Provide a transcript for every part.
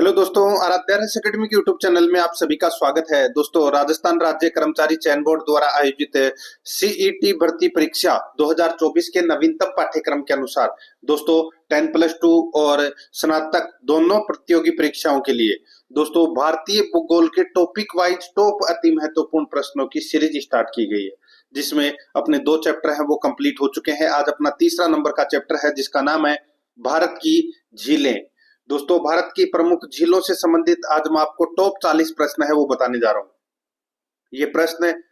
Hello दोस्तों, Aaradhya academy के YouTube channel में आप सभी का स्वागत है। दोस्तों, राजस्थान राज्य कर्मचारी चयन बोर्ड द्वारा आयोजित सीईटी भर्ती परीक्षा 2024 के नवीनतम पाठ्यक्रम के अनुसार दोस्तों 10+2 और स्नातक दोनों प्रतियोगी परीक्षाओं के लिए दोस्तों भारतीय भूगोल के टॉपिक वाइज टॉप अति महत्वपूर्ण प्रश्नों की सीरीज स्टार्ट की गई है, जिसमें अपने 2 चैप्टर हैं वो कंप्लीट हो चुके हैं। आज अपना तीसरा नंबर का चैप्टर है जिसका नाम है भारत की झीलें। दोस्तों, भारत की प्रमुख झीलों से संबंधित आज मैं आपको टॉप 40 प्रश्न है वो बताने जा रहा हूं। ये प्रश्न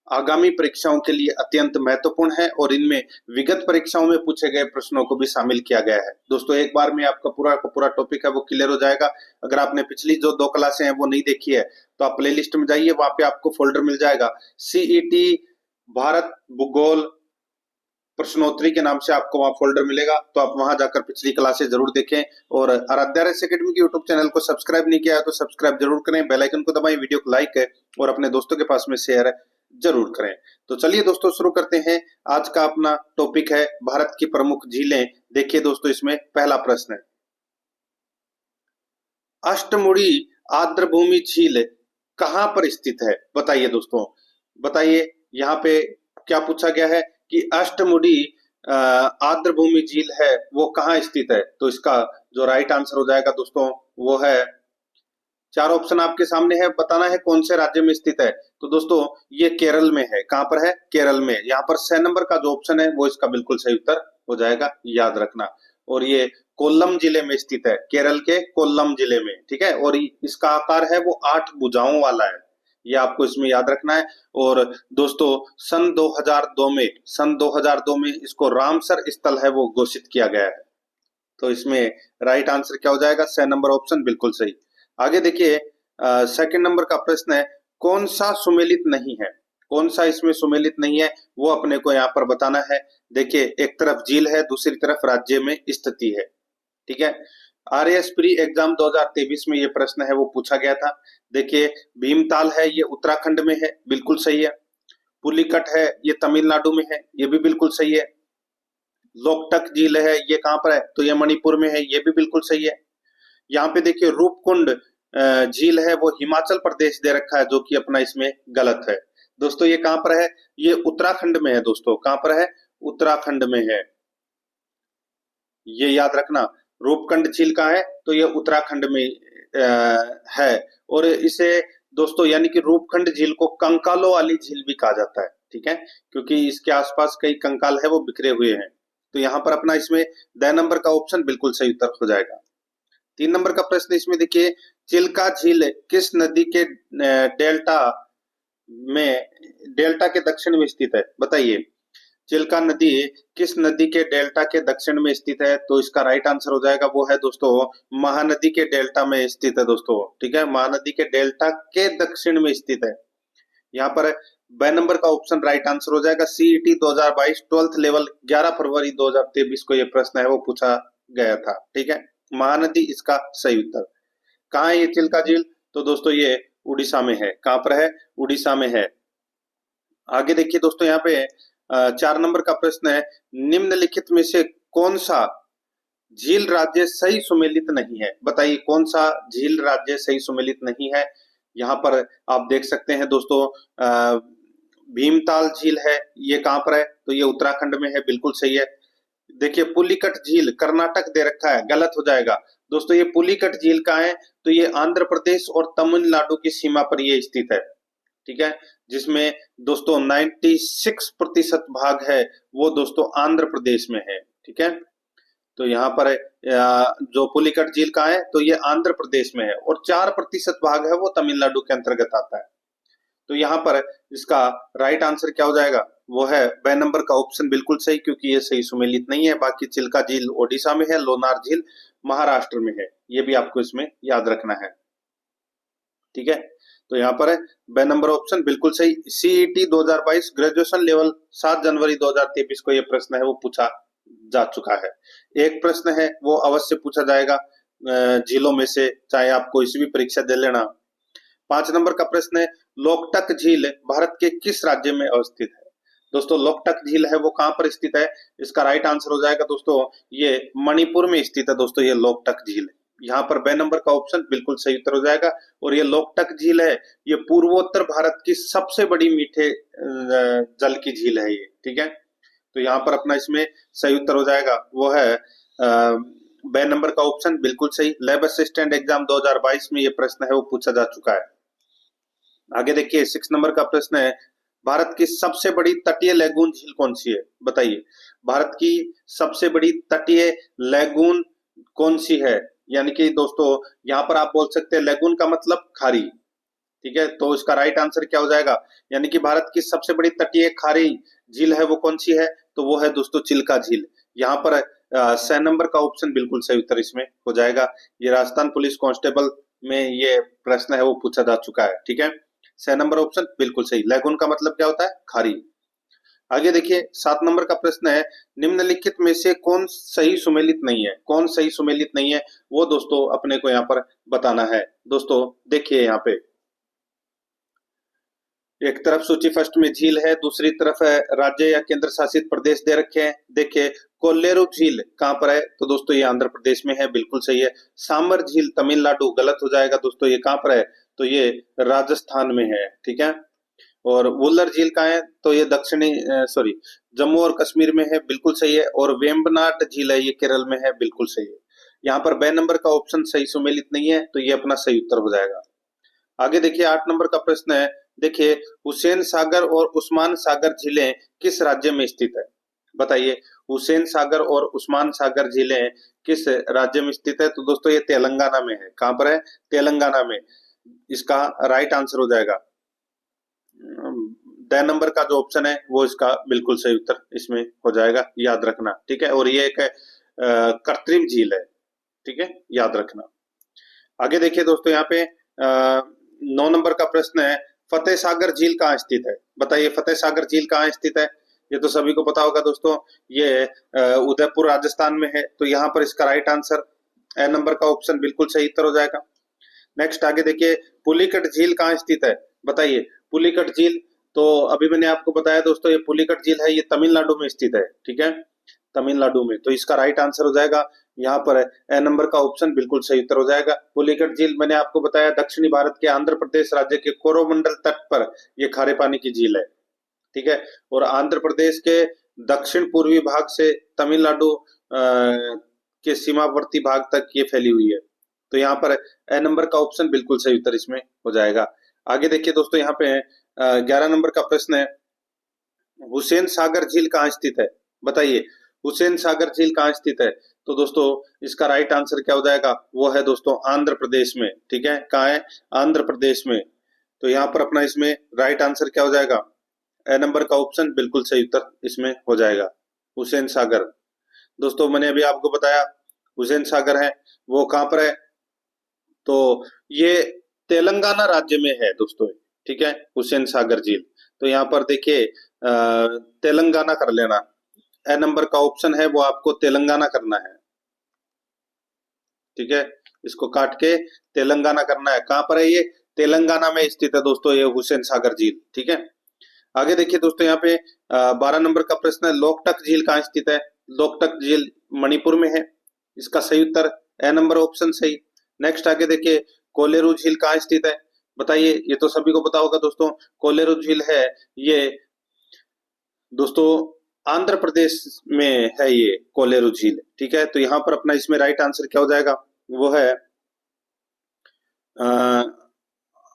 आगामी परीक्षाओं के लिए अत्यंत महत्वपूर्ण है और इनमें विगत परीक्षाओं में पूछे गए प्रश्नों को भी शामिल किया गया है। दोस्तों, एक बार में आपका पूरा टॉपिक है वो क्लियर हो जाएगा। अगर आपने पिछली जो 2 क्लासें हैं वो नहीं देखी है तो आप प्लेलिस्ट में जाइए, वहां पे आपको फोल्डर मिल जाएगा सीईटी भारत भूगोल प्रश्नोत्तरी के नाम से आपको वहां फोल्डर मिलेगा, तो आप वहां जाकर पिछली क्लासें जरूर देखें। और आराध्या एकेडमी के यूट्यूब चैनल को सब्सक्राइब नहीं किया है तो सब्सक्राइब जरूर करें, बेल आइकन को दबाएं, वीडियो को लाइक और अपने दोस्तों के पास में शेयर जरूर करें। तो चलिए दोस्तों शुरू करते हैं। आज का अपना टॉपिक है भारत की प्रमुख झीलें। देखिए दोस्तों, इसमें पहला प्रश्न है, अष्टमुड़ी आर्द्रभूमि झील कहां पर स्थित है? बताइए दोस्तों, बताइए यहाँ पे क्या पूछा गया है कि अष्टमुड़ी आर्द्रभूमि झील है वो कहाँ स्थित है। तो इसका जो राइट आंसर हो जाएगा दोस्तों वो है, 4 ऑप्शन आपके सामने है, बताना है कौन से राज्य में स्थित है। तो दोस्तों ये केरल में है। कहां पर है? केरल में। यहाँ पर 6 नंबर का जो ऑप्शन है वो इसका बिल्कुल सही उत्तर हो जाएगा, याद रखना। और ये कोल्लम जिले में स्थित है, केरल के कोल्लम जिले में, ठीक है। और इसका आकार है वो 8 भुजाओं वाला है, ये आपको इसमें याद रखना है। और दोस्तों सन 2002 में इसको रामसर स्थल है वो घोषित किया गया है। तो इसमें राइट आंसर क्या हो जाएगा? 6 नंबर ऑप्शन बिल्कुल सही। आगे देखिए, सेकंड नंबर का प्रश्न है, कौन सा सुमेलित नहीं है? कौन सा इसमें सुमेलित नहीं है वो अपने को यहाँ पर बताना है। देखिए, एक तरफ झील है, दूसरी तरफ राज्य में स्थिति है, ठीक है। आरएएस प्री एग्जाम 2023 में ये प्रश्न है वो पूछा गया था। देखिए, भीमताल है ये उत्तराखंड में है, बिल्कुल सही है। पुलिकट है ये तमिलनाडु में है, ये भी बिल्कुल सही है। लोकटक झील है ये कहां पर है? तो ये मणिपुर में है, ये भी बिल्कुल सही है। यहाँ पे देखिए रूपकुंड झील है वो हिमाचल प्रदेश दे रखा है, जो कि अपना इसमें गलत है। दोस्तों ये कहां पर है? ये उत्तराखंड में है। दोस्तों कहां पर है? उत्तराखंड में है, ये याद रखना। रूपकुंड झील कहाँ है? तो ये उत्तराखंड में है। और इसे दोस्तों यानी कि रूपकुंड झील को कंकालों वाली झील भी कहा जाता है, ठीक है, क्योंकि इसके आसपास कई कंकाल है वो बिखरे हुए हैं। तो यहाँ पर अपना इसमें 10 नंबर का ऑप्शन बिल्कुल सही उत्तर हो जाएगा। 3 नंबर का प्रश्न इसमें देखिए, चिल्का झील किस नदी के डेल्टा के दक्षिण में स्थित है? बताइए, चिल्का नदी किस नदी के डेल्टा के दक्षिण में स्थित है? तो इसका राइट आंसर हो जाएगा वो है दोस्तों महानदी के डेल्टा में स्थित है दोस्तों, ठीक है। महानदी के डेल्टा के दक्षिण में स्थित है। यहाँ पर 2 नंबर का ऑप्शन राइट आंसर हो जाएगा। सीईटी 2022 12th लेवल 11 फरवरी 2023 को ये प्रश्न है वो पूछा गया था, ठीक है। महानदी इसका सही उत्तर। कहाँ है ये चिल्का झील? तो दोस्तों ये उड़ीसा में है। कहां पर है? उड़ीसा में है। आगे देखिए दोस्तों, यहाँ पे 4 नंबर का प्रश्न है, निम्नलिखित में से कौन सा झील राज्य सही सुमेलित नहीं है? बताइए कौन सा झील राज्य सही सुमेलित नहीं है। यहाँ पर आप देख सकते हैं दोस्तों, भीमताल झील है, ये कहां पर है? तो ये उत्तराखंड में है, बिल्कुल सही है। देखिए, पुलिकट झील कर्नाटक दे रखा है, गलत हो जाएगा। दोस्तों ये पुलिकट झील कहाँ है? तो ये आंध्र प्रदेश और तमिलनाडु की सीमा पर ये स्थित है, ठीक है, जिसमें दोस्तों 96% भाग है वो दोस्तों आंध्र प्रदेश में है, ठीक है। तो यहाँ पर जो पुलिकट झील कहाँ है? तो ये आंध्र प्रदेश में है। और 4% भाग है वो तमिलनाडु के अंतर्गत आता है। तो यहाँ पर इसका राइट आंसर क्या हो जाएगा? वो है 2 नंबर का ऑप्शन बिल्कुल सही, क्योंकि ये सही सुमेलित नहीं है। बाकी चिल्का झील ओडिशा में है, लोनार झील महाराष्ट्र में है, ये भी आपको इसमें याद रखना है, ठीक है। तो यहाँ पर 2 नंबर ऑप्शन बिल्कुल सही। सीईटी 2022 ग्रेजुएशन लेवल 7 जनवरी 2023 को ये प्रश्न है वो पूछा जा चुका है। एक प्रश्न है वो अवश्य पूछा जाएगा झीलों में से, चाहे आप कोई सी भी परीक्षा दे लेना। 5 नंबर का प्रश्न है, लोकटक झील भारत के किस राज्य में अवस्थित है? दोस्तों लोकटक झील है वो कहां पर स्थित है? इसका राइट आंसर हो जाएगा दोस्तों ये मणिपुर में स्थित है। दोस्तों ये लोकटक झील, यहाँ पर बे नंबर का ऑप्शन बिल्कुल सही उत्तर हो जाएगा। और ये लोकटक झील है, ये पूर्वोत्तर भारत की सबसे बड़ी मीठे जल की झील है ये, ठीक है। तो यहाँ पर अपना इसमें सही उत्तर हो जाएगा वो है बे नंबर का ऑप्शन बिल्कुल सही। लैब असिस्टेंट एग्जाम 2022 में ये प्रश्न है वो पूछा जा चुका है। आगे देखिए 6 नंबर का प्रश्न है, भारत की सबसे बड़ी तटीय लैगून झील कौन सी है? बताइए, भारत की सबसे बड़ी तटीय लैगून कौन सी है? यानी कि दोस्तों यहाँ पर आप बोल सकते हैं लैगून का मतलब खारी, ठीक है। तो इसका राइट आंसर क्या हो जाएगा? यानी कि भारत की सबसे बड़ी तटीय खारी झील है वो कौन सी है? तो वो है दोस्तों चिल्का झील। यहाँ पर 6 नंबर का ऑप्शन बिल्कुल सही उत्तर इसमें हो जाएगा। ये राजस्थान पुलिस कांस्टेबल में ये प्रश्न है वो पूछा जा चुका है, ठीक है। 6 नंबर ऑप्शन बिल्कुल सही। लैगून का मतलब क्या होता है? खारी। आगे देखिए 7 नंबर का प्रश्न है, निम्नलिखित में से कौन सही सुमेलित नहीं है? कौन सही सुमेलित नहीं है वो दोस्तों अपने को यहाँ पर बताना है। दोस्तों देखिए यहाँ पे एक तरफ सूची फर्स्ट में झील है, दूसरी तरफ है राज्य या केंद्र शासित प्रदेश दे रखे हैं। देखिए कोल्लेरू झील कहाँ पर है? तो दोस्तों ये आंध्र प्रदेश में है, बिल्कुल सही है। सांबर झील तमिलनाडु, गलत हो जाएगा दोस्तों। ये कहाँ पर है? तो ये राजस्थान में है, ठीक है। और वुल्लर झील कहाँ है? तो ये दक्षिणी सॉरी जम्मू और कश्मीर में है, बिल्कुल सही है। और वेम्बनाड झील है, ये केरल में है, बिल्कुल सही है। यहाँ पर बे नंबर का ऑप्शन सही सुमेलित नहीं है, तो ये अपना सही उत्तर हो जाएगा। आगे देखिए 8 नंबर का प्रश्न है, देखिए हुसैन सागर और उस्मान सागर झीलें किस राज्य में स्थित है? बताइए, हुसैन सागर और उस्मान सागर झीलें किस राज्य में स्थित है? तो दोस्तों ये तेलंगाना में है। कहां पर है? तेलंगाना में। इसका राइट आंसर हो जाएगा ड नंबर का जो ऑप्शन है वो इसका बिल्कुल सही उत्तर इसमें हो जाएगा, याद रखना, ठीक है। और ये एक कृत्रिम झील है, ठीक है, याद रखना। आगे देखिए दोस्तों यहाँ पे 9 नंबर का प्रश्न है, फतेह सागर झील कहाँ स्थित है? बताइए फतेह सागर झील कहाँ स्थित है? ये तो सभी को पता होगा दोस्तों, ये उदयपुर राजस्थान में है। तो यहाँ पर इसका राइट आंसर ए नंबर का ऑप्शन बिल्कुल सही उत्तर हो जाएगा। नेक्स्ट आगे देखिए पुलिकट झील कहाँ स्थित है? बताइए पुलिकट झील, तो अभी मैंने आपको बताया दोस्तों ये पुलिकट झील है, ये तमिलनाडु में स्थित है, ठीक है, तमिलनाडु में। तो इसका राइट आंसर हो जाएगा यहाँ पर ए नंबर का ऑप्शन बिल्कुल सही उत्तर हो जाएगा। पुलिकट झील मैंने आपको बताया दक्षिणी भारत के आंध्र प्रदेश राज्य के कोरोमंडल तट पर ये खारे पानी की झील है, ठीक है। और आंध्र प्रदेश के दक्षिण पूर्वी भाग से तमिलनाडु के सीमावर्ती भाग तक ये फैली हुई है। तो यहाँ पर ए नंबर का ऑप्शन बिल्कुल सही उत्तर इसमें हो जाएगा। आगे देखिए दोस्तों यहाँ पे 11 नंबर का प्रश्न है, हुसैन सागर झील कहाँ स्थित है? बताइए हुसैन सागर झील कहाँ स्थित है? तो दोस्तों इसका राइट आंसर क्या हो जाएगा? वो है दोस्तों आंध्र प्रदेश में, ठीक है। कहाँ है? आंध्र प्रदेश में। तो यहाँ पर अपना इसमें राइट आंसर क्या हो जाएगा? ए नंबर का ऑप्शन बिल्कुल सही उत्तर इसमें हो जाएगा, हुसैन सागर। दोस्तों मैंने अभी आपको बताया हुसैन सागर है वो कहाँ पर है? तो ये तेलंगाना राज्य में है दोस्तों, ठीक है, हुसैन सागर झील। तो यहाँ पर देखिए तेलंगाना कर लेना, ए नंबर का ऑप्शन है वो आपको तेलंगाना करना है, ठीक है। इसको काट के तेलंगाना करना है। कहां पर है ये? तेलंगाना में स्थित है दोस्तों ये हुसैन सागर झील, ठीक है। आगे देखिए दोस्तों यहाँ पे 12 नंबर का प्रश्न है, लोकटक झील कहाँ स्थित है? लोकटक झील मणिपुर में है, इसका सही उत्तर ए नंबर ऑप्शन सही। नेक्स्ट आगे देखिए कोलेरू झील कहाँ स्थित है? बताइए, ये तो सभी को पता होगा दोस्तों, कोलेरू झील है ये दोस्तों आंध्र प्रदेश में है ये कोलेरू झील, ठीक है। तो यहाँ पर अपना इसमें राइट आंसर क्या हो जाएगा? वो है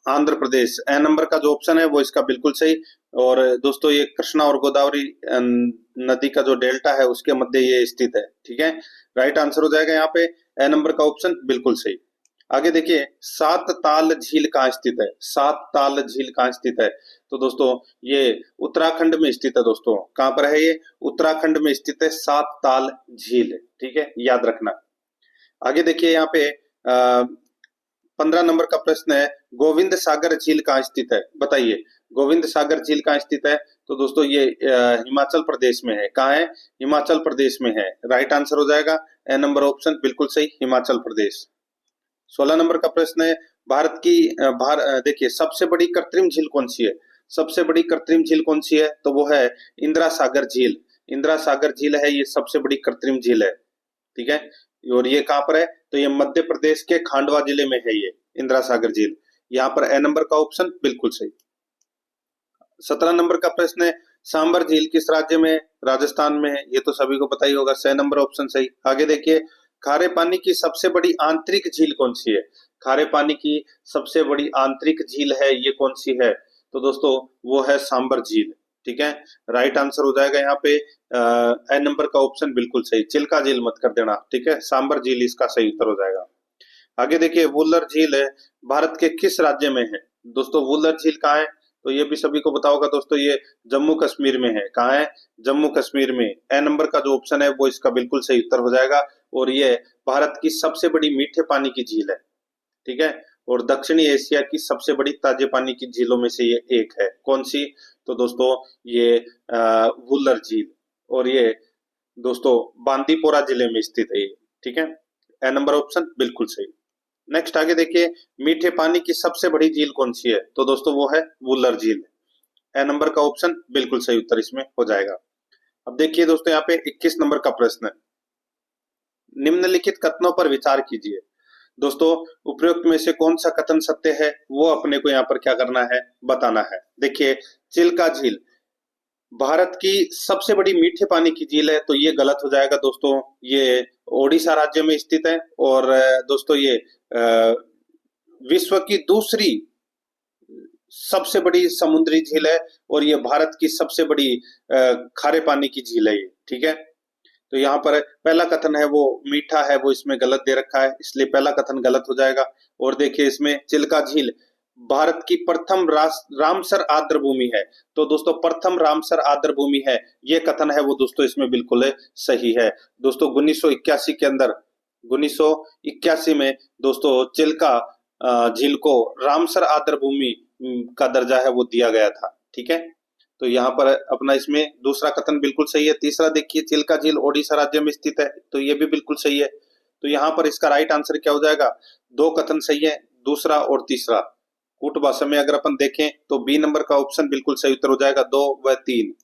आंध्र प्रदेश। ए नंबर का जो ऑप्शन है वो इसका बिल्कुल सही। और दोस्तों ये कृष्णा और गोदावरी नदी का जो डेल्टा है उसके मध्य ये स्थित है, ठीक है। राइट आंसर हो जाएगा यहाँ पे ए नंबर का ऑप्शन बिल्कुल सही। आगे देखिए सात ताल झील कहाँ स्थित है? सात ताल झील कहाँ स्थित है? तो दोस्तों ये उत्तराखंड में स्थित है दोस्तों। कहाँ पर है ये? उत्तराखंड में स्थित है सात ताल झील, ठीक है, याद रखना। आगे देखिए यहाँ पे 15 नंबर का प्रश्न है, गोविंद सागर झील कहाँ स्थित है? बताइए गोविंद सागर झील कहाँ स्थित है? तो दोस्तों ये हिमाचल प्रदेश में है। कहाँ है? हिमाचल प्रदेश में है। राइट आंसर हो जाएगा ए नंबर ऑप्शन बिल्कुल सही, हिमाचल प्रदेश। 16 नंबर का प्रश्न है, भारत की देखिए सबसे बड़ी कृत्रिम झील कौन सी है? सबसे बड़ी कृत्रिम झील कौन सी है? तो वो है इंदिरा सागर झील। इंदिरा सागर झील है ये सबसे बड़ी कृत्रिम झील है, ठीक है। और ये कहाँ पर है, तो ये मध्य प्रदेश के खांडवा जिले में है ये इंदिरा सागर झील। यहाँ पर ए नंबर का ऑप्शन बिल्कुल सही। 17 नंबर का प्रश्न है, सांबर झील किस राज्य में, राजस्थान में है, ये तो सभी को पता ही होगा, 6 नंबर ऑप्शन सही। आगे देखिए, खारे पानी की सबसे बड़ी आंतरिक झील कौन सी है, खारे पानी की सबसे बड़ी आंतरिक झील है ये कौन सी है, तो दोस्तों वो है सांबर झील। ठीक है, राइट आंसर हो जाएगा यहाँ पे ए नंबर का ऑप्शन बिल्कुल सही, चिल्का झील मत कर देना। ठीक है, सांबर झील इसका सही उत्तर हो जाएगा। आगे देखिए, वुलर झील है भारत के किस राज्य में है, दोस्तों वुलर झील कहाँ है, तो ये भी सभी को पता होगा दोस्तों, ये जम्मू कश्मीर में है। कहाँ है, जम्मू कश्मीर में। ए नंबर का जो ऑप्शन है वो इसका बिल्कुल सही उत्तर हो जाएगा, और ये भारत की सबसे बड़ी मीठे पानी की झील है। ठीक है, और दक्षिणी एशिया की सबसे बड़ी ताजे पानी की झीलों में से ये एक है। कौन सी, तो दोस्तों ये वुलर झील, और ये दोस्तों बांदीपोरा जिले में स्थित है ये। ठीक है, ए नंबर ऑप्शन बिल्कुल सही। नेक्स्ट आगे देखिए, मीठे पानी की सबसे बड़ी झील कौन सी है, तो दोस्तों वो है वुलर झील। ए नंबर का ऑप्शन बिल्कुल सही उत्तर इसमें हो जाएगा। अब देखिए दोस्तों, यहाँ पे 21 नंबर का प्रश्न है, निम्नलिखित कथनों पर विचार कीजिए। दोस्तों उपरोक्त में से कौन सा कथन सत्य है, वो अपने को यहाँ पर क्या करना है, बताना है। देखिए, चिल्का झील भारत की सबसे बड़ी मीठे पानी की झील है, तो ये गलत हो जाएगा दोस्तों, ये ओडिशा राज्य में स्थित है। और दोस्तों ये विश्व की दूसरी सबसे बड़ी समुद्री झील है, और ये भारत की सबसे बड़ी खारे पानी की झील है ये। ठीक है, तो यहाँ पर पहला कथन है वो मीठा है, वो इसमें गलत दे रखा है, इसलिए पहला कथन गलत हो जाएगा। और देखिए, इसमें चिल्का झील भारत की प्रथम रामसर आर्द्र भूमि है, तो दोस्तों प्रथम रामसर आर्द्र भूमि है, ये कथन है वो दोस्तों इसमें बिल्कुल सही है। दोस्तों 1981 के अंदर 1981 में दोस्तों चिल्का झील को रामसर आर्द्र भूमि का दर्जा है वो दिया गया था। ठीक है, तो यहाँ पर अपना इसमें दूसरा कथन बिल्कुल सही है। तीसरा देखिए, चिल्का झील ओडिशा राज्य में स्थित है, तो ये भी बिल्कुल सही है। तो यहाँ पर इसका राइट आंसर क्या हो जाएगा, दो कथन सही है, दूसरा और तीसरा। कूट भाषा में अगर अपन देखें तो बी नंबर का ऑप्शन बिल्कुल सही उत्तर हो जाएगा, 2 व 3।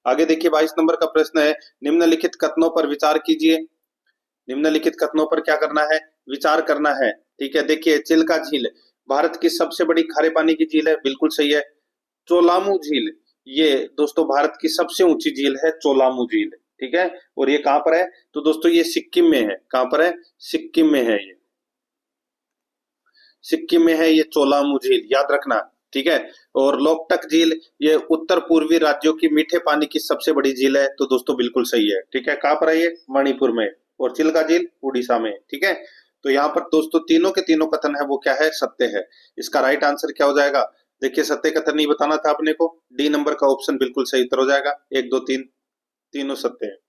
आगे देखिए, 22 नंबर का प्रश्न है, निम्नलिखित कथनों पर विचार कीजिए। निम्नलिखित कथनों पर क्या करना है, विचार करना है। ठीक है, देखिए, चिल्का झील भारत की सबसे बड़ी खारे पानी की झील है, बिल्कुल सही है। चोलामू झील ये दोस्तों भारत की सबसे ऊंची झील है, चोलामू झील। ठीक है, और ये कहां पर है, तो दोस्तों ये सिक्किम में है। कहां पर है, सिक्किम में है, ये सिक्किम में है ये चोलामू झील, याद रखना। ठीक है, और लोकटक झील ये उत्तर पूर्वी राज्यों की मीठे पानी की सबसे बड़ी झील है, तो दोस्तों बिल्कुल सही है। ठीक है, कहां पर है ये, मणिपुर में। और चिल्का झील उड़ीसा में। ठीक है, तो यहाँ पर दोस्तों तीनों के तीनों कथन है वो क्या है, सत्य है। इसका राइट आंसर क्या हो जाएगा, देखिए सत्य कथन नहीं बताना था अपने को, डी नंबर का ऑप्शन बिल्कुल सही उत्तर हो जाएगा। 1 2 3 तीनों सत्य है।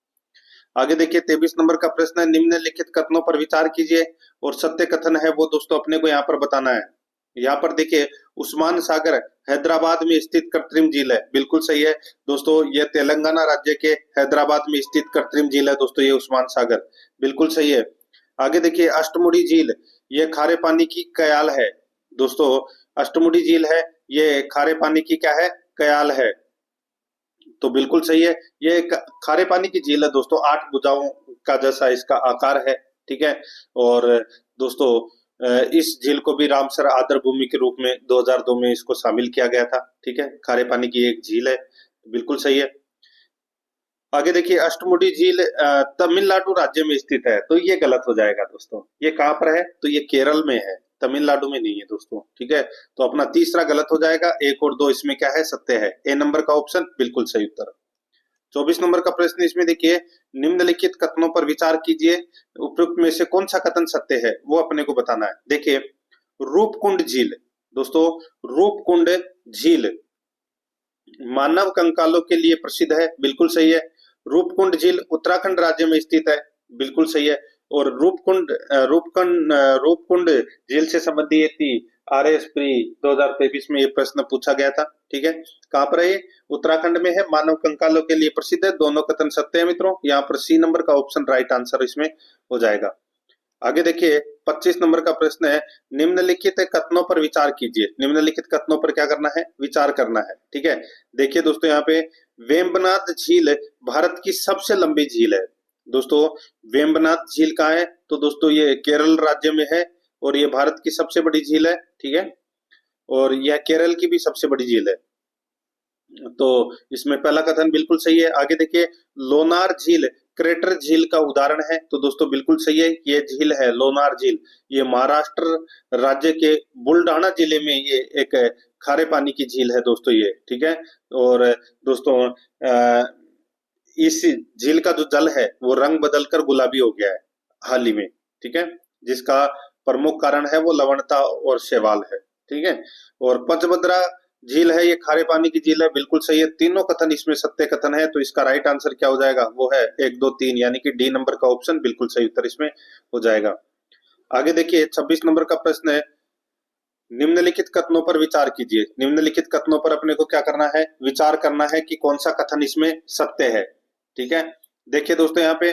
आगे देखिए, 23 नंबर का प्रश्न है, निम्नलिखित कथनों पर विचार कीजिए, और सत्य कथन है वो दोस्तों अपने को यहाँ पर बताना है। यहाँ पर देखिए, उस्मान सागर हैदराबाद में स्थित कृत्रिम झील है, बिल्कुल सही है दोस्तों, ये तेलंगाना राज्य के हैदराबाद में स्थित कृत्रिम झील है दोस्तों, ये उस्मान सागर, बिल्कुल सही है। आगे देखिए, अष्टमुड़ी झील ये खारे पानी की कयाल है दोस्तों, अष्टमुड़ी झील है ये खारे पानी की क्या है, कयाल है, तो बिल्कुल सही है। ये खारे पानी की झील है दोस्तों, 8 भुजाओं का जैसा इसका आकार है। ठीक है, और दोस्तों इस झील को भी रामसर आर्द्र भूमि के रूप में 2002 में इसको शामिल किया गया था। ठीक है, खारे पानी की एक झील है, बिल्कुल सही है। आगे देखिए, अष्टमुडी झील तमिलनाडु राज्य में स्थित है, तो ये गलत हो जाएगा दोस्तों। ये कहां पर है, तो ये केरल में है, तमिलनाडु में नहीं है दोस्तों। ठीक है, तो अपना तीसरा गलत हो जाएगा, 1 और 2 इसमें क्या है, सत्य है। ए नंबर का ऑप्शन बिल्कुल सही उत्तर। 24 नंबर का प्रश्न इसमें देखिए, निम्नलिखित कथनों पर विचार कीजिए, उपयुक्त में से कौन सा कथन सत्य है वो अपने को बताना है। देखिए, रूपकुंड झील दोस्तों, रूपकुंड झील मानव कंकालों के लिए प्रसिद्ध है, बिल्कुल सही है। रूपकुंड झील उत्तराखंड राज्य में स्थित है, बिल्कुल सही है। और रूपकुंड झील से संबंधित RS प्री 2023 में ये प्रश्न पूछा गया था। ठीक है, कहां पर है ये, उत्तराखंड में है, मानव कंकालों के लिए प्रसिद्ध है, दोनों कथन सत्य है मित्रों। यहाँ पर सी नंबर का ऑप्शन राइट आंसर इसमें हो जाएगा। आगे देखिए, 25 नंबर का प्रश्न है, निम्नलिखित कथनों पर विचार कीजिए। निम्नलिखित कथनों पर क्या करना है, विचार करना है। ठीक है, देखिए दोस्तों, यहाँ पे वेम्बनाथ झील भारत की सबसे लंबी झील है, दोस्तों वेम्बनाथ झील कहाँ है? तो दोस्तों ये केरल राज्य में है और ये भारत की सबसे बड़ी झील है, ठीक है, और यह केरल की भी सबसे बड़ी झील है। तो इसमें पहला कथन बिल्कुल सही है। आगे देखिए, लोनार झील क्रेटर झील का उदाहरण है, तो दोस्तों बिल्कुल सही है, ये झील है लोनार झील। ये महाराष्ट्र राज्य के बुलढाना जिले में ये एक खारे पानी की झील है दोस्तों, ये ठीक है। और दोस्तों इस झील का जो जल है वो रंग बदलकर गुलाबी हो गया है हाल ही में, ठीक है, जिसका प्रमुख कारण है वो लवणता और शैवाल है, ठीक है। और पंचभद्रा झील है, ये खारे पानी की झील है, बिल्कुल सही है। तीनों कथन इसमें सत्य कथन है, तो इसका राइट आंसर क्या हो जाएगा? वो है 1, 2, 3, यानी कि डी नंबर का ऑप्शन बिल्कुल सही उत्तर इसमें हो जाएगा। आगे देखिए 26 नंबर का प्रश्न है, निम्नलिखित कथनों पर विचार कीजिए। निम्नलिखित कथनों पर अपने को क्या करना है? विचार करना है कि कौन सा कथन इसमें सत्य है, ठीक है। देखिए दोस्तों, यहाँ पे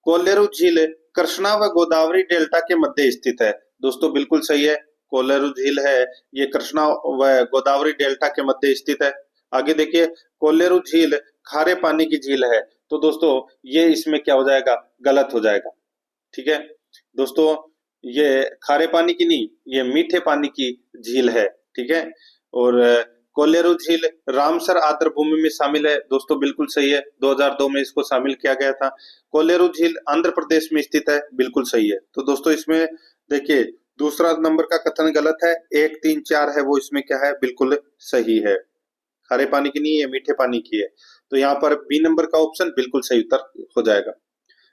कोलेरू झील कृष्णा व गोदावरी डेल्टा के मध्य स्थित है। दोस्तों बिल्कुल सही है, कोलेरू झील है ये कृष्णा व गोदावरी डेल्टा के मध्य स्थित है। आगे देखिए, कोलेरू झील खारे पानी की झील है, तो दोस्तों ये इसमें क्या हो जाएगा? गलत हो जाएगा, ठीक है। दोस्तों ये खारे पानी की नहीं, ये मीठे पानी की झील है, ठीक है। और कोलेरू झील रामसर आर्द्र भूमि में शामिल है। दोस्तों बिल्कुल सही है, 2002 में इसको शामिल किया गया था। कोलेरू झील आंध्र प्रदेश में स्थित है, बिल्कुल सही है। तो दोस्तों इसमें देखिए दूसरा नंबर का कथन गलत है, 1, 3, 4 है वो इसमें क्या है? बिल्कुल सही है। खारे पानी की नहीं है, मीठे पानी की है। तो यहाँ पर बी नंबर का ऑप्शन बिल्कुल सही उत्तर हो जाएगा।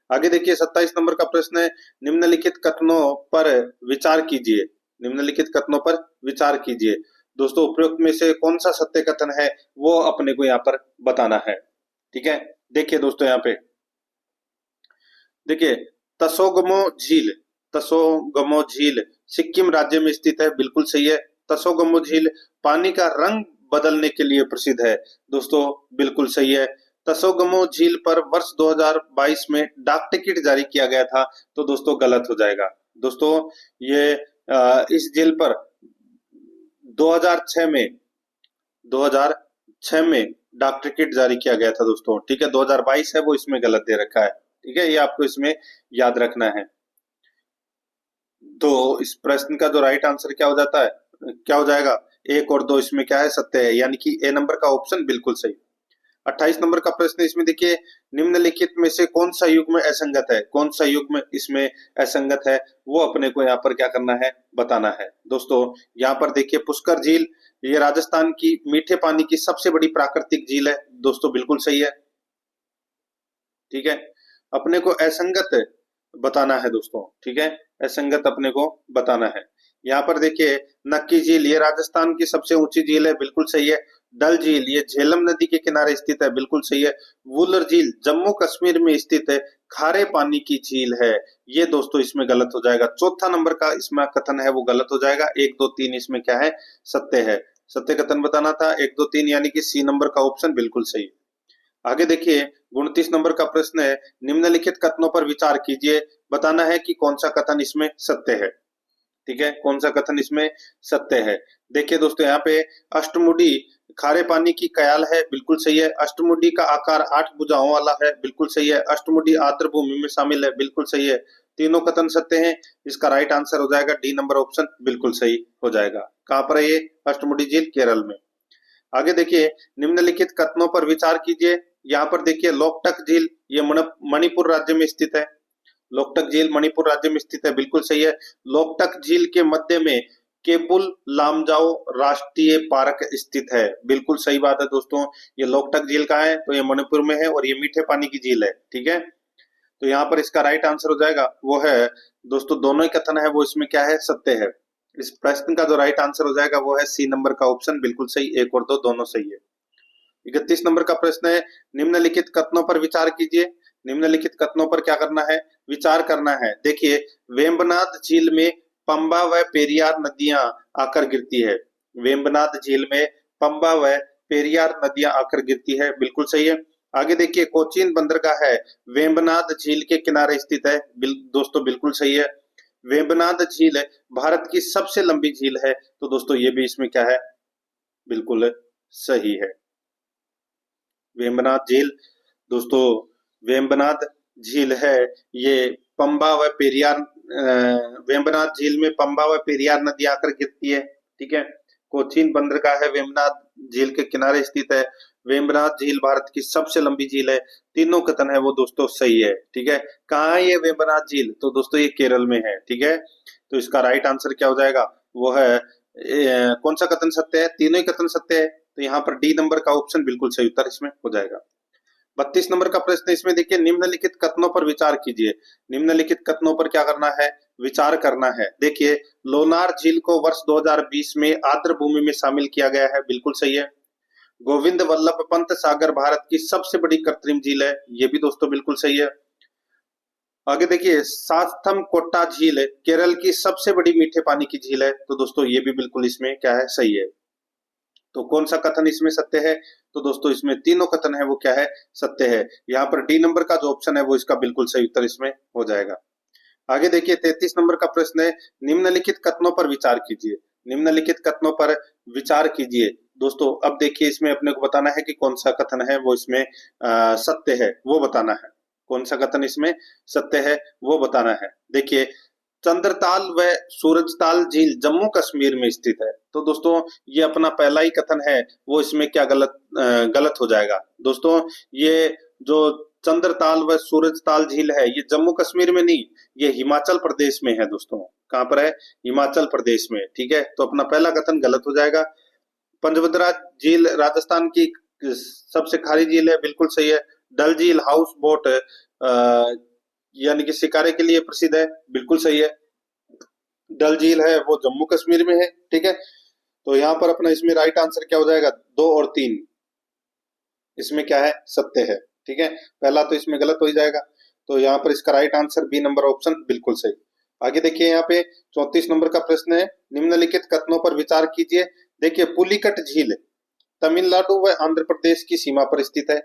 आगे देखिए 27 नंबर का प्रश्न है, निम्नलिखित कथनों पर विचार कीजिए। निम्नलिखित कथनों पर विचार कीजिए। दोस्तों उपरोक्त में से कौन सा सत्य कथन है वो अपने को यहाँ पर बताना है, ठीक है। देखिए दोस्तों यहाँ पे देखिए, तसोगमो झील, तसोगमो झील सिक्किम राज्य में स्थित है, बिल्कुल सही है। तसोगमो झील पानी का रंग बदलने के लिए प्रसिद्ध है। दोस्तों बिल्कुल सही है। तसोगमो झील पर वर्ष 2022 में डाक टिकट जारी किया गया था, तो दोस्तों गलत हो जाएगा। दोस्तों ये इस झील पर 2006 में 2006 में डाक टिकट जारी किया गया था दोस्तों, ठीक है। 2022 है वो इसमें गलत दे रखा है, ठीक है, ये आपको इसमें याद रखना है। तो इस प्रश्न का जो राइट आंसर क्या हो जाता है, क्या हो जाएगा? 1 और 2 इसमें क्या है? सत्य है, यानी कि ए नंबर का ऑप्शन बिल्कुल सही। 28 नंबर का प्रश्न इसमें देखिए, निम्नलिखित में से कौन सा युग्म असंगत है? कौन सा युग्म इसमें असंगत है वो अपने को यहाँ पर क्या करना है? बताना है। दोस्तों यहाँ पर देखिए, पुष्कर झील ये राजस्थान की मीठे पानी की सबसे बड़ी प्राकृतिक झील है। दोस्तों बिल्कुल सही है, ठीक है। अपने को असंगत बताना है दोस्तों, ठीक है, असंगत अपने को बताना है। यहाँ पर देखिए, नक्की झील ये राजस्थान की सबसे ऊंची झील है, बिल्कुल सही है। डल झील ये झेलम नदी के किनारे स्थित है, बिल्कुल सही है। वुलर झील जम्मू कश्मीर में स्थित है, खारे पानी की झील है, ये दोस्तों इसमें गलत हो जाएगा। चौथा नंबर का इसमें कथन है वो गलत हो जाएगा। 1, 2, 3 इसमें क्या है? सत्य है। सत्य कथन बताना था 1, 2, 3, यानी कि सी नंबर का ऑप्शन बिल्कुल सही। आगे देखिए 29 नंबर का प्रश्न है, निम्नलिखित कथनों पर विचार कीजिए। बताना है कि कौन सा कथन इसमें सत्य है, ठीक है, कौन सा कथन इसमें सत्य है। देखिए दोस्तों यहाँ पे अष्टमुडी खारे पानी की कयाल है, बिल्कुल सही है। अष्टमुडी का आकार 8 भुजाओं वाला है, बिल्कुल सही है। अष्टमुडी आर्द्र भूमि में शामिल है, बिल्कुल सही है। तीनों कथन सत्य हैं, इसका राइट आंसर हो जाएगा डी नंबर ऑप्शन बिल्कुल सही हो जाएगा। कहाँ पर है ये? अष्टमुडी झील केरल में। आगे देखिए, निम्नलिखित कथनों पर विचार कीजिए। यहाँ पर देखिए, लोकटक झील ये मणिपुर राज्य में स्थित है। लोकटक झील मणिपुर राज्य में स्थित है, बिल्कुल सही है। लोकटक झील के मध्य में केपुल लामजाओ राष्ट्रीय पार्क स्थित है, बिल्कुल सही बात है दोस्तों। ये लोकटक झील का है, तो ये मणिपुर में है और ये मीठे पानी की झील है, ठीक है। तो यहाँ पर इसका राइट आंसर हो जाएगा वो है दोस्तों, दोनों ही कथन है वो इसमें क्या है? सत्य है। इस प्रश्न का जो राइट आंसर हो जाएगा वो है सी नंबर का ऑप्शन बिल्कुल सही। 1 और 2 दोनों सही है। 31 नंबर का प्रश्न है, निम्नलिखित कथनों पर विचार कीजिए। निम्नलिखित कथनों पर क्या करना है? विचार करना है। देखिए, वेम्बनाथ झील में पंबा व पेरियार नदियां आकर गिरती है। वेम्बनाथ झील में पंबा व पेरियार नदियां आकर गिरती है, बिल्कुल सही है। आगे देखिए, कोचीन बंदरगाह है वेम्बनाथ झील के किनारे स्थित है, दोस्तों बिल्कुल सही है। वेम्बनाथ झील भारत की सबसे लंबी झील है, तो दोस्तों ये भी इसमें क्या है? बिल्कुल सही है। वेम्बनाथ झील दोस्तों वेम्बनाड झील है ये पंबा व पेरियार वेम्बनाड झील में पंबा व पेरियार नदी आकर गिरती है। ठीक है। कोचीन बंदरगाह है वेम्बनाड झील के किनारे स्थित है। वेम्बनाड झील भारत की सबसे लंबी झील है। तीनों कथन है वो दोस्तों सही है। ठीक है। कहाँ है ये वेम्बनाड झील? तो दोस्तों ये केरल में है। ठीक है। तो इसका राइट आंसर क्या हो जाएगा? वो है कौन सा कथन सत्य है? तीनों ही कथन सत्य है। तो यहाँ पर डी नंबर का ऑप्शन बिल्कुल सही उत्तर इसमें हो जाएगा। 32 नंबर का प्रश्न इसमें देखिए, निम्नलिखित कथनों पर विचार कीजिए। निम्नलिखित कथनों पर क्या करना है? विचार करना है। देखिए, लोनार झील को वर्ष 2020 में आर्द्र भूमि में शामिल किया गया है, बिल्कुल सही है। गोविंद वल्लभ पंत सागर भारत की सबसे बड़ी कृत्रिम झील है, ये भी दोस्तों बिल्कुल सही है। आगे देखिए, सास्थम कोट्टा झील केरल की सबसे बड़ी मीठे पानी की झील है, तो दोस्तों ये भी बिल्कुल इसमें क्या है? सही है। तो कौन सा कथन इसमें सत्य है? तो दोस्तों इसमें तीनों कथन है वो क्या है? सत्य है। यहाँ पर डी नंबर का जो ऑप्शन है वो इसका बिल्कुल सही उत्तर इसमें हो जाएगा। आगे देखिए, 33 नंबर का प्रश्न है, निम्नलिखित कथनों पर विचार कीजिए। निम्नलिखित कथनों पर विचार कीजिए। दोस्तों अब देखिए, इसमें अपने को बताना है कि कौन सा कथन है वो इसमें सत्य है, वो बताना है। कौन सा कथन इसमें सत्य है वो बताना है। देखिए, चंद्रताल व सूरजताल झील जम्मू कश्मीर में स्थित है। तो दोस्तों ये अपना पहला ही कथन है वो इसमें क्या गलत हो जाएगा। दोस्तों ये जो चंद्रताल व सूरजताल झील है ये जम्मू कश्मीर में नहीं, ये हिमाचल प्रदेश में है दोस्तों। कहाँ पर है? हिमाचल प्रदेश में। ठीक है। तो अपना पहला कथन गलत हो जाएगा। पंचभद्रा झील राजस्थान की सबसे खारी झील है, बिल्कुल सही है। डल झील हाउस बोट यानी कि शिकारे के लिए प्रसिद्ध है, बिल्कुल सही है। डल झील है वो जम्मू कश्मीर में है। ठीक है। तो यहाँ पर अपना इसमें राइट आंसर क्या हो जाएगा? 2 और 3 इसमें क्या है? सत्य है। ठीक है। पहला तो इसमें गलत हो ही जाएगा। तो यहाँ पर इसका right answer B number option बिल्कुल सही। आगे देखिए, यहाँ पे 34 नंबर का प्रश्न है, निम्नलिखित कथनों पर विचार कीजिए। देखिए, पुलिकट झील तमिलनाडु व आंध्र प्रदेश की सीमा पर स्थित है।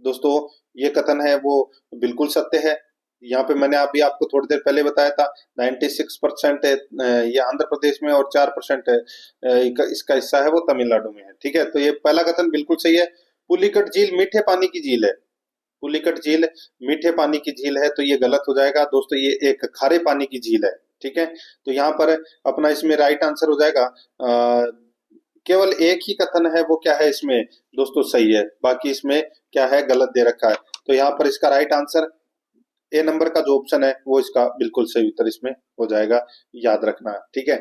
दोस्तों ये कथन है वो बिल्कुल सत्य है। यहाँ पे मैंने अभी आपको थोड़ी देर पहले बताया था 96% ये आंध्र प्रदेश में और 4% इसका हिस्सा है वो तमिलनाडु में है। ठीक है। तो ये पहला कथन बिल्कुल सही है। पुलिकट झील मीठे पानी की झील है। पुलिकट झील मीठे पानी की झील है, तो ये गलत हो जाएगा दोस्तों, ये एक खारे पानी की झील है। ठीक है। तो यहाँ पर अपना इसमें राइट आंसर हो जाएगा केवल एक ही कथन है वो क्या है इसमें दोस्तों सही है, बाकी इसमें क्या है? गलत दे रखा है। तो यहाँ पर इसका राइट आंसर ए नंबर का जो ऑप्शन है वो इसका बिल्कुल सही उत्तर इसमें हो जाएगा, याद रखना। ठीक है।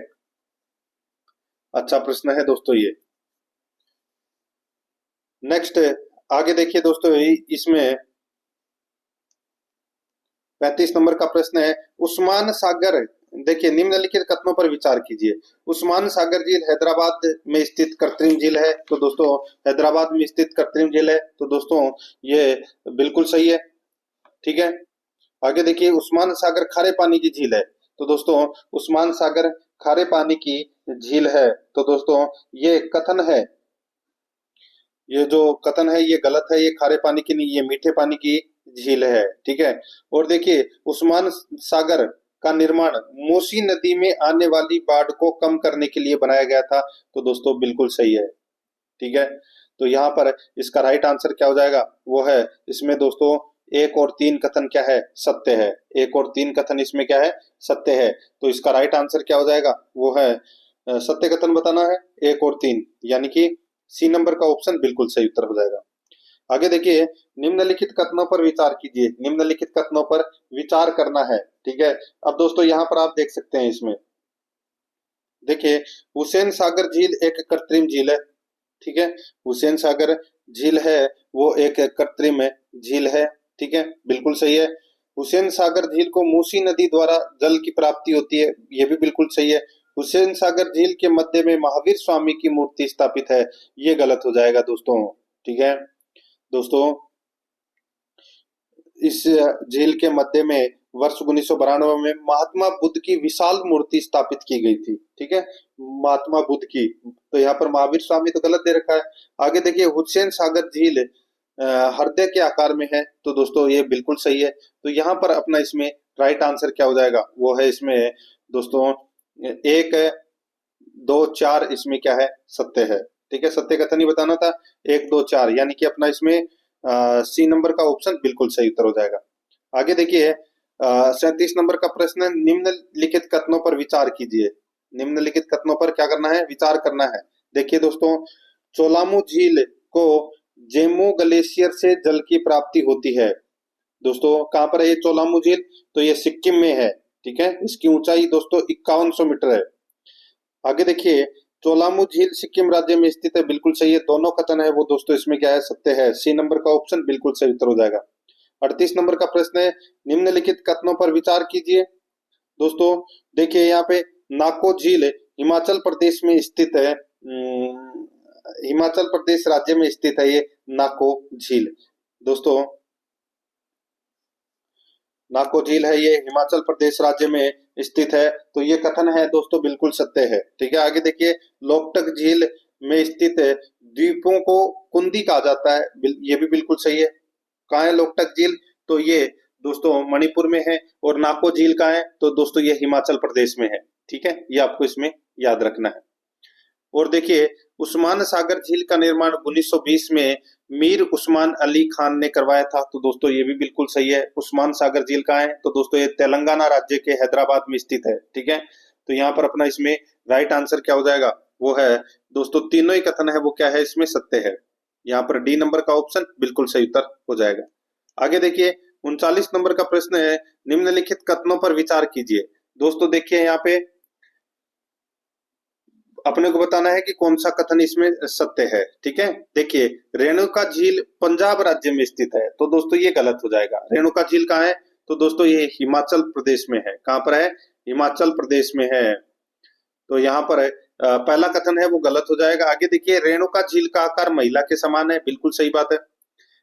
अच्छा प्रश्न है दोस्तों ये। नेक्स्ट आगे देखिए दोस्तों, इसमें 35 नंबर का प्रश्न है, उस्मान सागर। देखिए, निम्नलिखित कथनों पर विचार कीजिए। उस्मान सागर झील हैदराबाद में स्थित कृत्रिम झील है। तो दोस्तों हैदराबाद में स्थित कृत्रिम झील है, तो दोस्तों ये बिल्कुल सही है। ठीक है। आगे देखिए, उस्मान सागर खारे पानी की झील है। तो दोस्तों उस्मान सागर खारे पानी की झील है, तो दोस्तों ये कथन है, ये जो कथन है ये गलत है। ये खारे पानी की नहीं, ये मीठे पानी की झील है। ठीक है। और देखिए, उस्मान सागर का निर्माण मूसी नदी में आने वाली बाढ़ को कम करने के लिए बनाया गया था। तो दोस्तों बिल्कुल सही है। ठीक है। तो यहाँ पर इसका राइट आंसर क्या हो जाएगा? वो है इसमें दोस्तों 1 और 3 कथन क्या है? सत्य है। 1 और 3 कथन इसमें क्या है? सत्य है। तो इसका राइट आंसर क्या हो जाएगा? वो है सत्य कथन बताना है 1 और 3, यानी कि सी नंबर का ऑप्शन बिल्कुल सही उत्तर हो जाएगा। आगे देखिए, निम्नलिखित कथनों पर विचार कीजिए। निम्नलिखित कथनों पर विचार करना है। ठीक है। अब दोस्तों यहाँ पर आप देख सकते हैं, इसमें देखिए, हुसैन सागर झील एक कृत्रिम झील है। ठीक है। हुसैन सागर झील है वो एक कृत्रिम झील है। ठीक है, बिल्कुल सही है। हुसैन सागर झील को मूसी नदी द्वारा जल की प्राप्ति होती है, ये भी बिल्कुल सही है। हुसैन सागर झील के मध्य में महावीर स्वामी की मूर्ति स्थापित है, ये गलत हो जाएगा दोस्तों। ठीक है। दोस्तों इस झील के मध्य में वर्ष 1992 में महात्मा बुद्ध की विशाल मूर्ति स्थापित की गई थी। ठीक है, महात्मा बुद्ध की। तो यहाँ पर महावीर स्वामी तो गलत दे रखा है। आगे देखिए, हुसैन सागर झील हृदय के आकार में है, तो दोस्तों ये बिल्कुल सही है। तो यहाँ पर अपना इसमें राइट आंसर क्या हो जाएगा? वो है इसमें दोस्तों 1, 2, 4 इसमें क्या है? सत्य है। ठीक है, सत्य कथन ही बताना था। 1, 2, 4 यानी कि अपना इसमें सी नंबर का ऑप्शन बिल्कुल सही उत्तर हो जाएगा। आगे देखिए 37 नंबर का प्रश्न है, निम्नलिखित कथनों पर विचार कीजिए। निम्नलिखित कथनों पर क्या करना है, विचार करना है। देखिए दोस्तों, चोलामू झील को जेमू ग्लेशियर से जल की प्राप्ति होती है। दोस्तों कहाँ पर है ये चोलामू झील, तो ये सिक्किम में है। ठीक है, इसकी ऊंचाई दोस्तों 5100 मीटर है। आगे देखिए, चोलामू झील सिक्किम राज्य में स्थित है, बिल्कुल सही है। दोनों कथन है वो दोस्तों इसमें क्या है, सत्य है। सी नंबर का ऑप्शन बिल्कुल सही उत्तर हो जाएगा। 38 नंबर का प्रश्न है, निम्नलिखित कथनों पर विचार कीजिए। दोस्तों देखिए यहाँ पे नाको झील हिमाचल प्रदेश में स्थित है। हिमाचल प्रदेश राज्य में स्थित है ये नाको झील। दोस्तों नाको झील है ये हिमाचल प्रदेश राज्य में स्थित है, तो ये कथन है दोस्तों बिल्कुल सत्य है। ठीक है, आगे देखिए, लोकटक झील में स्थित द्वीपों को कुंदी कहा जाता है, ये भी बिल्कुल सही है। कहाँ है लोकटक झील, तो ये दोस्तों मणिपुर में है। और नाको झील कहाँ है, तो दोस्तों ये हिमाचल प्रदेश में है। ठीक है, ये आपको इसमें याद रखना है। और देखिए, उस्मान सागर झील का निर्माण 1920 में मीर उस्मान अली खान ने करवाया था, तो दोस्तों ये भी बिल्कुल सही है। उस्मान सागर झील कहाँ है, तो दोस्तों ये तेलंगाना राज्य के हैदराबाद में स्थित है। ठीक है, तो यहाँ पर अपना इसमें राइट आंसर क्या हो जाएगा, वो है दोस्तों तीनों ही कथन है वो क्या है, इसमें सत्य है। यहाँ पर डी नंबर का ऑप्शन बिल्कुल सही उत्तर हो जाएगा। आगे देखिए 39 नंबर का प्रश्न है, निम्नलिखित कथनों पर विचार कीजिए। दोस्तों देखिए यहाँ पे अपने को बताना है कि कौन सा कथन इसमें सत्य है। ठीक है, देखिए रेणुका झील पंजाब राज्य में स्थित है, तो दोस्तों ये गलत हो जाएगा। रेणुका झील कहाँ है, तो दोस्तों ये हिमाचल प्रदेश में है। कहाँ पर है, हिमाचल प्रदेश में है। तो यहाँ पर पहला कथन है वो गलत हो जाएगा। आगे देखिए, रेणुका झील का आकार महिला के समान है, बिल्कुल सही बात है।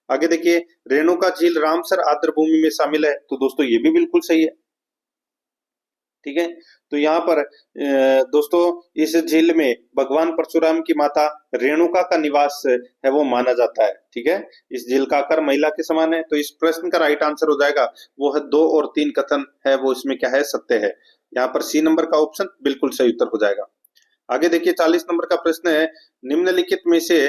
आगे देखिए, रेणुका झील रामसर आर्द्र भूमि में शामिल है, तो दोस्तों ये भी बिल्कुल सही है। ठीक है, तो यहाँ पर दोस्तों इस झील में भगवान परशुराम की माता रेणुका का निवास है वो माना जाता है। ठीक है, इस झील का आकार महिला के समान है, तो इस प्रश्न का राइट आंसर हो जाएगा वो है 2 और 3 कथन है वो इसमें क्या है, सत्य है। यहाँ पर सी नंबर का ऑप्शन बिल्कुल सही उत्तर हो जाएगा। आगे देखिए 40 नंबर का प्रश्न है, निम्नलिखित में से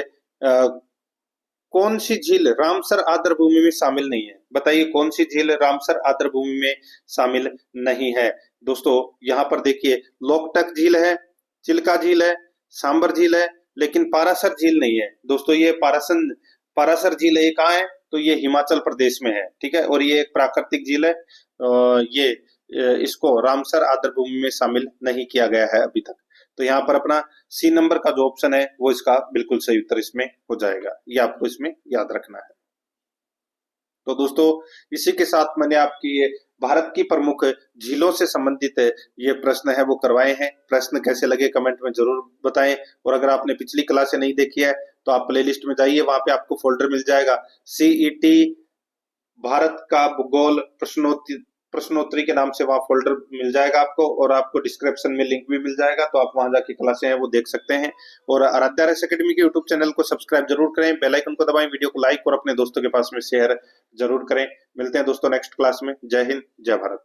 कौन सी झील रामसर आर्द्र भूमि में शामिल नहीं है। बताइए कौन सी झील रामसर आर्द्र भूमि में शामिल नहीं है। दोस्तों यहाँ पर देखिए, लोकटक झील है, चिल्का झील है, सांबर झील है, लेकिन पारासर झील नहीं है। दोस्तों ये पारासर झील है, ये कहाँ है, तो ये हिमाचल प्रदेश में है। ठीक है, और ये एक प्राकृतिक झील है। ये इसको रामसर आर्द्र भूमि में शामिल नहीं किया गया है अभी तक। तो यहाँ पर अपना सी नंबर का जो ऑप्शन है वो इसका बिल्कुल सही उत्तर इसमें हो जाएगा, ये आपको इसमें याद रखना है। तो दोस्तों इसी के साथ मैंने आपकी ये भारत की प्रमुख झीलों से संबंधित ये प्रश्न है वो करवाए हैं। प्रश्न कैसे लगे कमेंट में जरूर बताएं। और अगर आपने पिछली क्लासें नहीं देखी है तो आप प्लेलिस्ट में जाइए, वहां पे आपको फोल्डर मिल जाएगा सीईटी भारत का भूगोल प्रश्नोत्तरी के नाम से, वहां फोल्डर मिल जाएगा आपको। और आपको डिस्क्रिप्शन में लिंक भी मिल जाएगा, तो आप वहां जाके क्लासें हैं वो देख सकते हैं। और आराध्या रेस एकेडमी के यूट्यूब चैनल को सब्सक्राइब जरूर करें, बेल आइकन को दबाएं, वीडियो को लाइक और अपने दोस्तों के पास में शेयर जरूर करें। मिलते हैं दोस्तों नेक्स्ट क्लास में। जय हिंद, जय भारत।